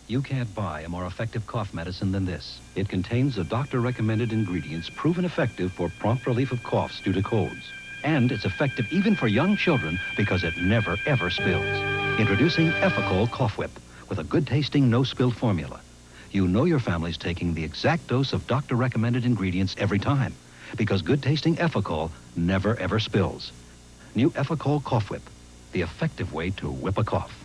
You can't buy a more effective cough medicine than this. It contains the doctor-recommended ingredients proven effective for prompt relief of coughs due to colds. And it's effective even for young children because it never, ever spills. Introducing Efficol Cough Whip with a good-tasting, no-spill formula. You know your family's taking the exact dose of doctor-recommended ingredients every time because good-tasting Efficol never, ever spills. New Efficol Cough Whip, the effective way to whip a cough.